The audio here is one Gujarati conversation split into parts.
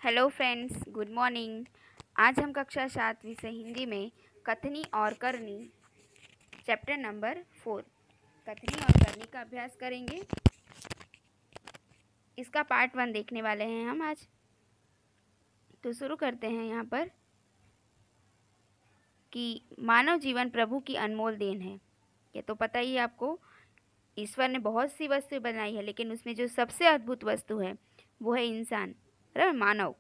Hello friends, good morning. आज हम कक्षा 7 विषय हिंदी में कथनी और करनी चैप्टर नंबर 4 कथनी और करनी का अभ्यास करेंगे। इसका पार्ट 1 देखने वाले हैं हम आज। तो शुरू करते हैं यहाँ पर कि मानव जीवन प्रभु की अनमोल देन है। ये तो पता ही है आपको। ईश्वर ने बहुत सी वस्तुएं बनाई है, लेकिन उसमें जो सबसे अद्भुत वस्तु है वो है इंसान, बराबर, मानव।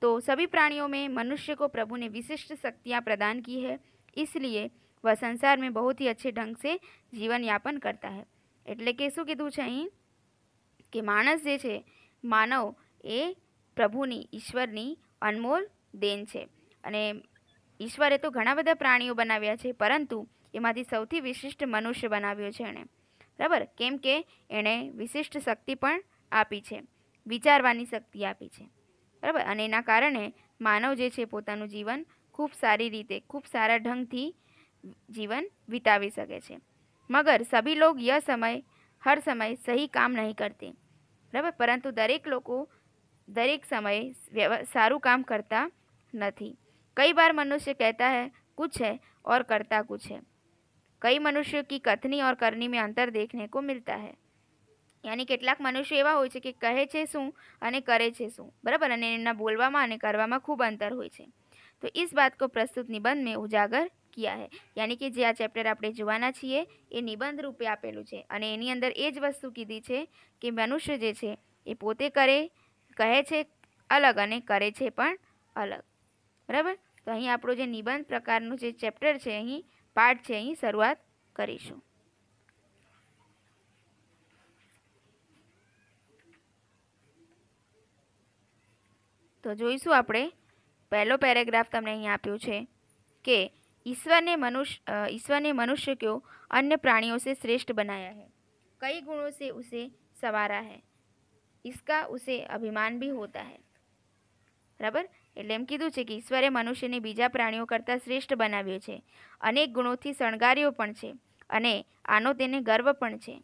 तो सभी प्राणियों में मनुष्य को प्रभु ने विशिष्ट शक्तियाँ प्रदान की है, इसलिए वह संसार में बहुत ही अच्छे ढंग से जीवन यापन करता है। એટલે કે શું કીધું છે અહીં કે માણસ જે છે, માનવ એ પ્રભુની, ઈશ્વરની અનમોલ દેન છે. અને ઈશ્વરે તો ઘણા બધા પ્રાણીઓ બનાવ્યા છે, પરંતુ એમાંથી સૌથી વિશિષ્ટ મનુષ્ય બનાવ્યો છે એણે, બરાબર. કેમ કે એણે વિશિષ્ટ શક્તિ પણ આપી છે, વિચારવાની શક્તિ આપી છે, બરાબર. અને એના કારણે માનવ જે છે પોતાનું જીવન ખૂબ સારી રીતે, ખૂબ સારા ઢંગથી जीवन बितावी सके छे. मगर सभी लोग यह समय हर समय सही काम नहीं करते, बराबर. परंतु दरेक लोग दरेक समय सारू काम करता नहीं. कई बार मनुष्य कहता है कुछ है और करता कुछ है. कई मनुष्यों की कथनी और करनी में अंतर देखने को मिलता है. यानी કેટલાક મનુષ્ય એવા હોય છે કે કહે છે શું અને કરે છે શું, બરાબર. અને એના બોલવામાં અને કરવામાં ખૂબ અંતર હોય છે. તો इस बात को प्रस्तुत निबंध में उजागर किया है. यानी कि જે આ ચેપ્ટર આપણે જોવાના છીએ એ નિબંધ રૂપે આપેલું છે, અને એની અંદર એ જ વસ્તુ કીધી છે કે મનુષ્ય જે છે એ પોતે કહે છે અલગ અને કરે છે પણ અલગ, બરાબર. તો અહીં આપણો જે નિબંધ પ્રકારનું જે ચેપ્ટર છે, અહીં પાઠ છે, અહીં શરૂઆત કરીશું. તો જોઈશું આપણે पहलो पैराग्राफ तमने અહીં આપ્યું છે કે ईश्वर ने मनुष्य को अन्य प्राणियों से श्रेष्ठ बनाया है, कई गुणों से उसे संवारा है, इसका उसे अभिमान भी होता है, बराबर. એટલે એમ કીધું છે કે ઈશ્વરે મનુષ્યને બીજા પ્રાણીઓ કરતાં શ્રેષ્ઠ બનાવ્યો છે, અનેક ગુણોથી શણગાર્યો પણ છે, અને આનો તેને ગર્વ પણ છે.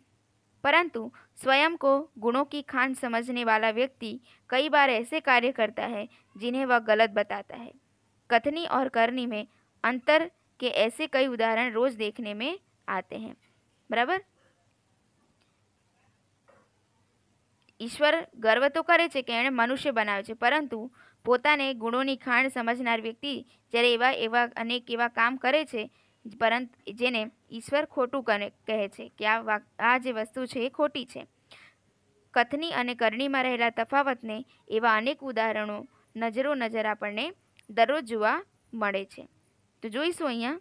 परंतु स्वयं को गुणों की खान समझने वाला व्यक्ति कई बार ऐसे कार्य करता है जिन्हें वह गलत बताता है. कथनी और करनी में अंतर के ऐसे कई उदाहरण रोज देखने में आते हैं, बराबर. ईश्वर गर्व तो करे છે કે એણે મનુષ્ય બનાવ્યો છે, પરંતુ પોતાને ગુણોની ખાણ સમજનાર વ્યક્તિ જ્યારે એવા અનેક એવા કામ કરે છે, પરંતુ જેને ઈશ્વર ખોટું કહે છે કે આ જે વસ્તુ છે એ ખોટી છે. કથની અને કરણીમાં રહેલા તફાવતને એવા અનેક ઉદાહરણો નજર આપણને દરરોજ જોવા મળે છે. તો જોઈશું અહીંયા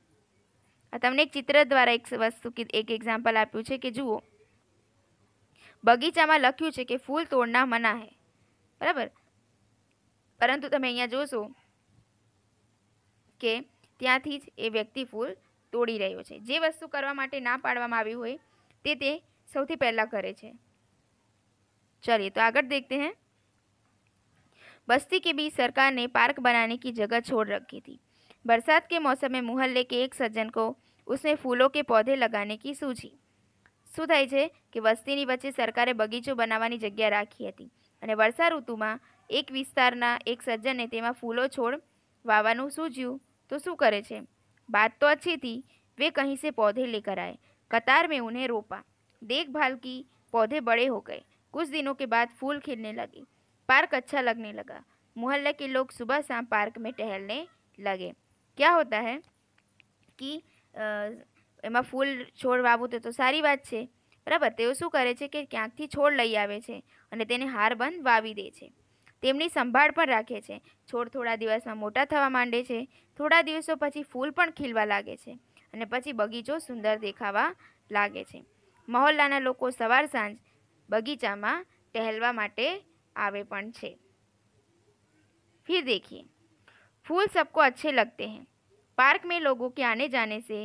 આ તમને એક ચિત્ર દ્વારા એક વસ્તુ એક એક્ઝામ્પલ આપ્યું છે કે જુઓ, બગીચામાં લખ્યું છે કે ફૂલ તોડના મના હે, બરાબર. પરંતુ તમે અહીંયા જોશો કે ત્યાંથી જ એ વ્યક્તિ ફૂલ તોડી રહ્યો છે. જે વસ્તુ કરવા માટે ના પાડવામાં આવી હોય તે સૌથી પહેલાં કરે છે. चलिए तो आगे देखते हैं. बस्ती के बीच सरकार ने पार्क बनाने की जगह छोड़ रखी थी. बरसात के मौसम में मोहल्ले के एक सज्जन को उसमें फूलों के पौधे लगाने की सूझी. શું થાય છે કે વસ્તીની વચ્ચે સરકારે બગીચો બનાવવાની જગ્યા રાખી હતી, અને વર્ષા ઋતુમાં એક વિસ્તારના એક સજ્જને તેમાં ફૂલો છોડ વાવવાનું સૂઝ્યું. તો શું કરે છે, बात तो अच्छी थी, वे कहीं से पौधे लेकर आए, कतार में उन्हें रोपा, देखभाल की, पौधे बड़े हो गए. कुछ दिनों के बाद फूल खिलने लगे, पार्क अच्छा लगने लगा, मोहल्ले के लोग सुबह शाम पार्क में टहलने लगे. क्या होता है कि એમાં ફૂલ છોડ વાવું તો સારી વાત છે, બરાબર. તેઓ શું કરે છે કે ક્યાંકથી છોડ લઈ આવે છે અને તેને હારબંધ વાવી દે છે. તેમની સંભાળ પણ રાખે છે. છોડ થોડા દિવસમાં મોટા થવા માંડે છે, થોડા દિવસો પછી ફૂલ પણ ખીલવા લાગે છે, અને પછી બગીચો સુંદર દેખાવા લાગે છે. મહોલ્લાના લોકો સવાર સાંજ બગીચામાં टहलवा માટે આવે પણ છે. फिर देखिए, फूल सबको अच्छे लगते हैं. पार्क में लोगों के आने जाने से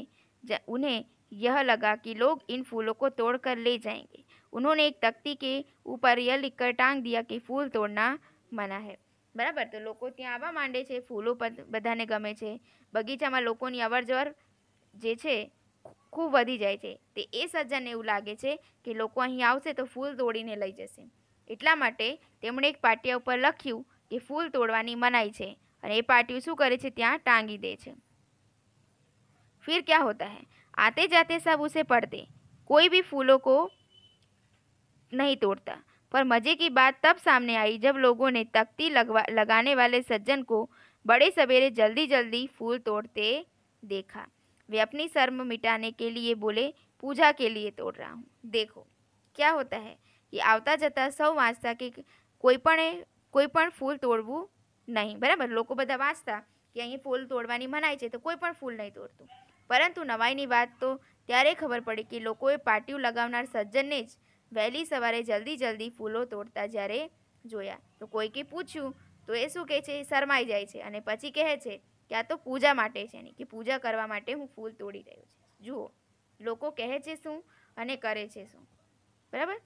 उन्हें यह लगा कि लोग इन फूलों को तोड़कर ले जाएंगे. उन्होंने एक तख्ती के ऊपर यह लिखकर टांग दिया कि फूल तोड़ना मना है, बराबर. तो લોકો ત્યાં આવવા માંડે છે, ફૂલો બધાને ગમે છે, બગીચામાં લોકોની અવરજવર જે છે ખૂબ વધી જાય છે. તે એ સજ્જનને એવું લાગે છે કે લોકો અહીં આવશે તો ફૂલ તોડીને લઈ જશે. એટલા માટે તેમણે એક પાટિયા ઉપર લખ્યું કે ફૂલ તોડવાની મનાઈ છે અને એ પાટિયું શું કરે છે, ત્યાં टांगी दे છે। फिर क्या होता है, आते जाते सब उसे पढ़ते, कोई भी फूलों को नहीं तोड़ता। पर मजे की बात तब सामने आई जब लोगों ने तख्ती लगाने वाले सज्जन को बड़े सवेरे जल्दी जल्दी फूल तोड़ते देखा। वे अपनी शर्म मिटाने के लिए बोले, पूजा के लिए तोड़ रहा हूँ। देखो क्या होता है कि આવતા જતા સૌ વાંચતા કે કોઈ પણ ફૂલ તોડવું નહીં, બરાબર। લોકો બધા વાંચતા કે અહીં ફૂલ તોડવાની મનાઈ છે તો કોઈ પણ ફૂલ નહીં તોડતું, પરંતુ નવાઈની વાત તો ત્યારે ખબર પડી કે લોકોએ પાટિયું લગાવનાર સજ્જનને જ વહેલી સવારે જલ્દી જલ્દી ફૂલો તોડતા જ્યારે જોયા તો કોઈકે પૂછ્યું તો એ શું કહે છે, શરમાઈ જાય છે અને પછી કહે છે કે આ તો પૂજા માટે છે, નહીં કે પૂજા કરવા માટે હું ફૂલ તોડી રહ્યો છું। જુઓ લોકો કહે છે શું અને કરે છે શું, बराबर।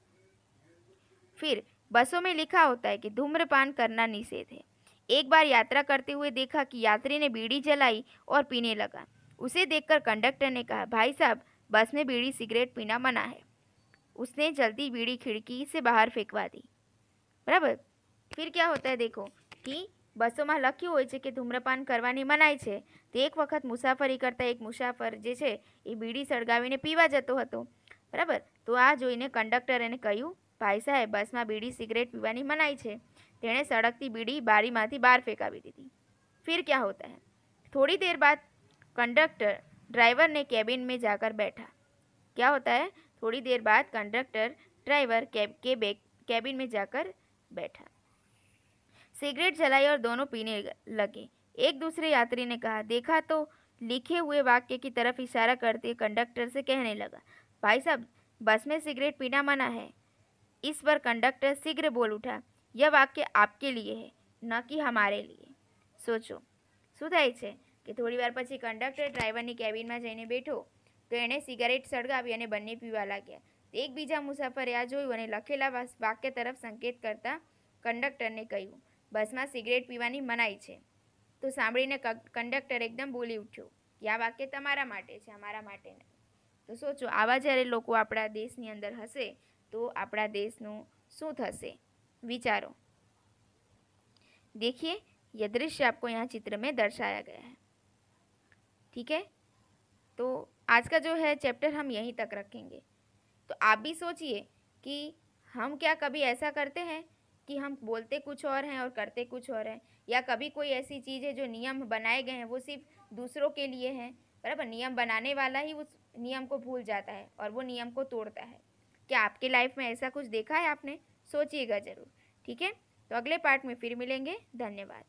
फिर बसों में लिखा होता है कि धूम्रपान करना निषेध है। एक बार यात्रा करते हुए देखा कि यात्री ने बीड़ी जलाई और पीने लगा। उसे देखकर कंडक्टर ने कहा, भाई साहब बस में बीड़ी सिगरेट पीना मना है। उसने जल्दी बीड़ी खिड़की से बहार फेंकवा दी, बराबर। फिर क्या होता है देखो कि બસોમાં લખ્યું હોય છે કે ધૂમ્રપાન કરવાની મનાઈ છે, તે એક વખત મુસાફરી કરતા એક મુસાફર જે છે એ બીડી સળગાવીને પીવા જતો હતો, બરાબર। તો આ જોઈને કંડક્ટરે કહ્યું, ભાઈ સાહેબ બસમાં બીડી સિગરેટ પીવાની મનાઈ છે। તેણે સળગતી બીડી બારીમાંથી બહાર ફેંકાવી દીધી। फिर क्या होता है, थोड़ी देर बाद कंडक्टर ड्राइवर ने कैबिन में जाकर बैठा। क्या होता है, थोड़ी देर बाद कंडक्टर ड्राइवर कैबिन में जाकर बैठा, सिगरेट जलाई और दोनों पीने लगे। एक दूसरे यात्री ने कहा, देखा तो लिखे हुए वाक्य की तरफ इशारा करते कंडक्टर से कहने लगा, भाई साहब बस में सिगरेट पीना मना है। इस पर कंडक्टर शीघ्र बोल उठा, यह वाक्य आपके लिए है न कि हमारे लिए। सोचो શું થાય છે કે થોડી વાર પછી કંડક્ટર ડ્રાઈવરની કેબિનમાં જઈને બેઠો તો એણે સિગારેટ સળગાવી અને બંને પીવા લાગ્યા। એકબીજા મુસાફરે આ જોયું અને લખેલા વાક્ય તરફ સંકેત કરતા કંડક્ટરને કહ્યું, બસમાં સિગરેટ પીવાની મનાઈ છે। તો સાંભળીને કંડક્ટર એકદમ બોલી ઉઠ્યો કે આ વાક્ય તમારા માટે છે, અમારા માટે નહીં। તો સોચો આવા જ્યારે લોકો આપણા દેશની અંદર હશે તો આપણા દેશનું શું થશે, વિચારો। देखिए यह दृश्य आपको यहाँ चित्र में दर्शाया गया है, ठीक है। तो आज का जो है चैप्टर हम यहीं तक रखेंगे। तो आप भी सोचिए कि हम क्या कभी ऐसा करते हैं कि हम बोलते कुछ और हैं और करते कुछ और हैं, या कभी कोई ऐसी चीज़ है जो नियम बनाए गए हैं वो सिर्फ दूसरों के लिए हैं, बराबर। नियम बनाने वाला ही उस नियम को भूल जाता है और वो नियम को तोड़ता है। क्या आपके लाइफ में ऐसा कुछ देखा है आपने? सोचिएगा ज़रूर, ठीक है। तो अगले पार्ट में फिर मिलेंगे। धन्यवाद।